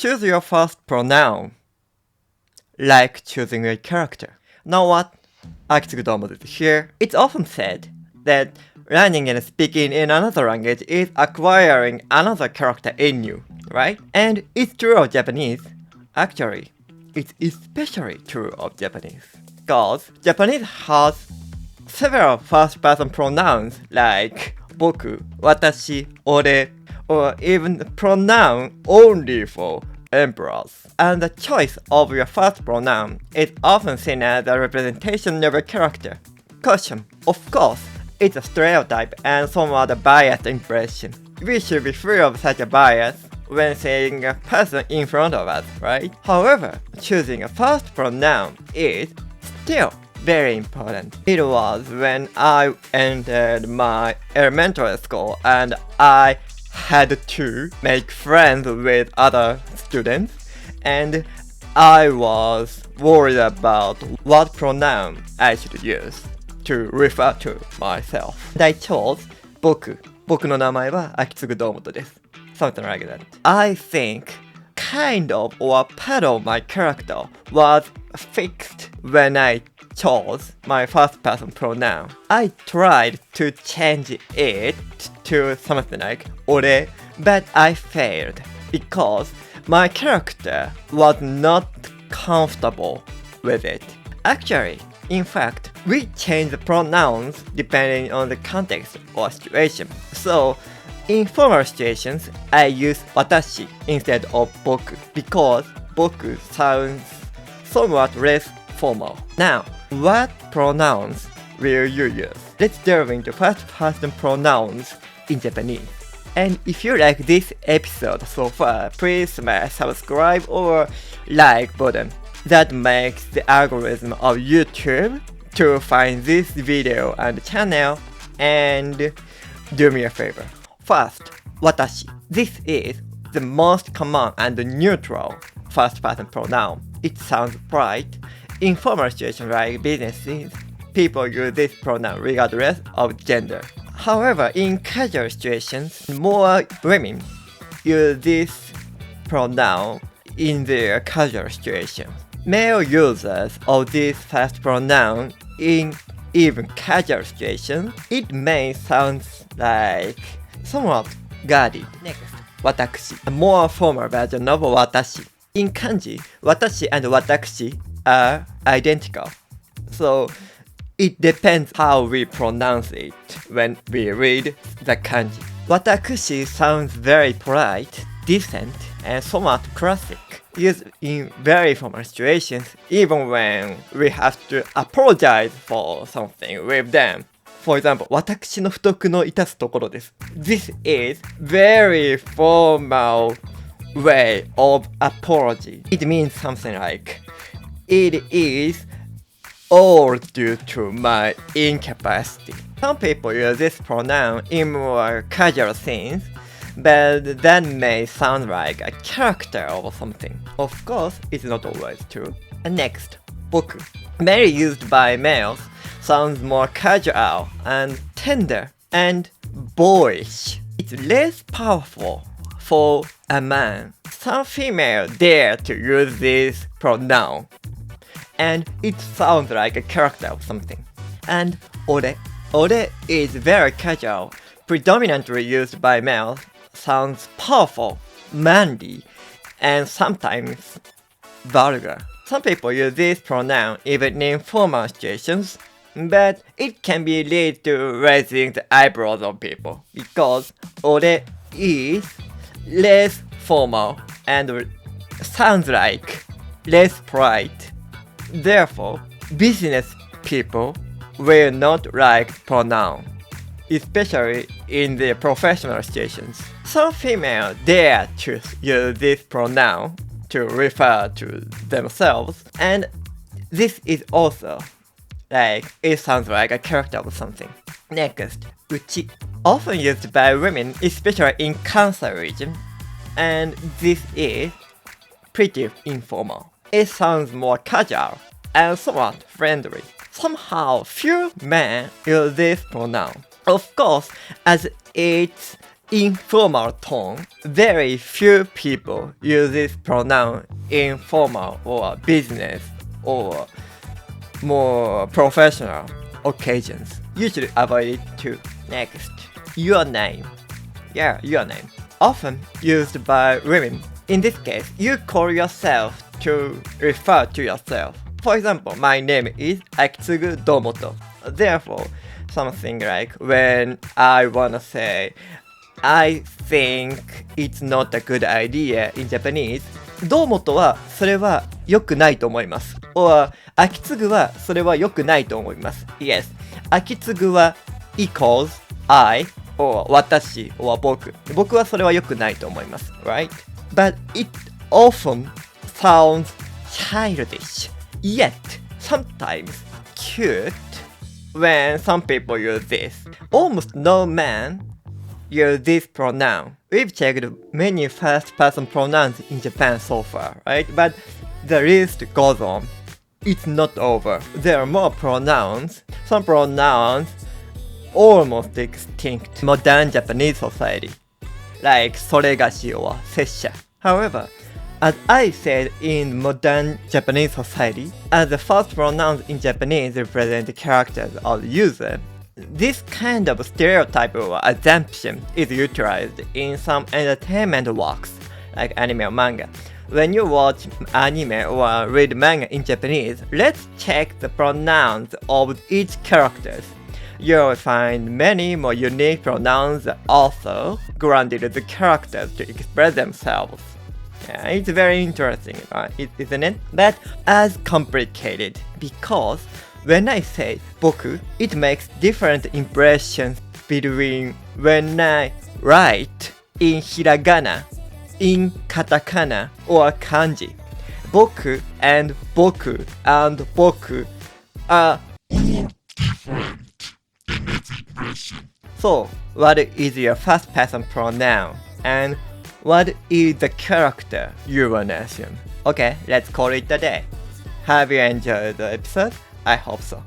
choose your first pronoun, like choosing a character. Know what? Akitsugu Domoto is here. It's often said that learning and speaking in another language is acquiring another character in you, right? And it's true of Japanese. Actually, it's especially true of Japanese. Because Japanese has several first-person pronouns like boku, watashi, ore, or even the pronoun only for emperors. And the choice of your first pronoun is often seen as a representation of a character. Caution, of course, it's a stereotype and somewhat a biased impression. We should be free of such a bias when seeing a person in front of us, right? However, choosing a first pronoun is still very important. It was when I entered my elementary school and I had to make friends with other students, and I was worried about what pronoun I should use to refer to myself. And I chose 僕。僕の名前はAkitsugu Domotoです。Something like that. I think kind of or part of my character was fixed when I chose my first person pronoun. I tried to change it to something like 俺, but I failed because my character was not comfortable with it. Actually, in fact, we change the pronouns depending on the context or situation. So, in formal situations, I use watashi instead of boku because boku sounds somewhat less formal. Now, what pronouns will you use? Let's delve into first-person pronouns in Japanese. And if you like this episode so far, please smash subscribe or like button. That makes the algorithm of YouTube to find this video and channel, and do me a favor. First, watashi. This is the most common and neutral first-person pronoun. It sounds polite. In formal situations like businesses, people use this pronoun regardless of gender. However, in casual situations, more women use this pronoun in their casual situations. Male users of this first pronoun in even casual situations, it may sound like somewhat guarded. Next, watakushi, a more formal version of watashi. In kanji, watashi and watakushi are identical. So, it depends how we pronounce it when we read the kanji. Watakushi sounds very polite, decent, and somewhat classic, used in very formal situations, even when we have to apologize for something with them. For example, 私の不徳の致すところです。This is very formal way of apology. It means something like, it is all due to my incapacity. Some people use this pronoun in more casual scenes, but that may sound like a character or something. Of course, it's not always true. And next, 僕. Mainly used by males, sounds more casual and tender and boyish. It's less powerful for a man. Some females dare to use this pronoun, and it sounds like a character of something. And 俺. 俺 is very casual, predominantly used by males, sounds powerful, manly, and sometimes vulgar. Some people use this pronoun even in formal situations, but it can be lead to raising the eyebrows of people because 俺 is less formal and sounds like less polite. Therefore, business people will not like pronoun, especially in their professional situations. Some females dare to use this pronoun to refer to themselves, and this is also like it sounds like a character of something. Next, うち. Often used by women, especially in Kansai region, and this is pretty informal. It sounds more casual and somewhat friendly. Somehow, few men use this pronoun. Of course, as it's informal tone. Very few people use this pronoun in formal or business or more professional occasions. You should avoid it too. Next, your name. Yeah, your name. Often used by women. In this case, you call yourself to refer to yourself. For example, my name is Akitsugu Domoto. Therefore, something like when I wanna say, I think it's not a good idea in Japanese, どうもとはそれは良くないと思います。or 秋継はそれは良くないと思います。Yes, 秋継は equals I or 私 or 僕はそれは良くないと思います。Right? But it often sounds childish, yet sometimes cute when some people use this. Almost no man use this pronoun. We've checked many first-person pronouns in Japan so far, right? But the list goes on. It's not over. There are more pronouns. Some pronouns almost extinct in modern Japanese society, like それがし or 拙者. However, as I said in modern Japanese society, as the first pronouns in Japanese represent the characters of the user, this kind of stereotype or assumption is utilized in some entertainment works, like anime or manga. When you watch anime or read manga in Japanese, let's check the pronouns of each character. You'll find many more unique pronouns that also granted the characters to express themselves. Yeah, it's very interesting, isn't it? But as complicated because when I say 僕, it makes different impressions between when I write in hiragana, in katakana, or kanji. 僕 and 僕 and 僕 are So, what is your first person pronoun? And what is the character you wanna assume? Okay, let's call it a day. Have you enjoyed the episode? I hope so.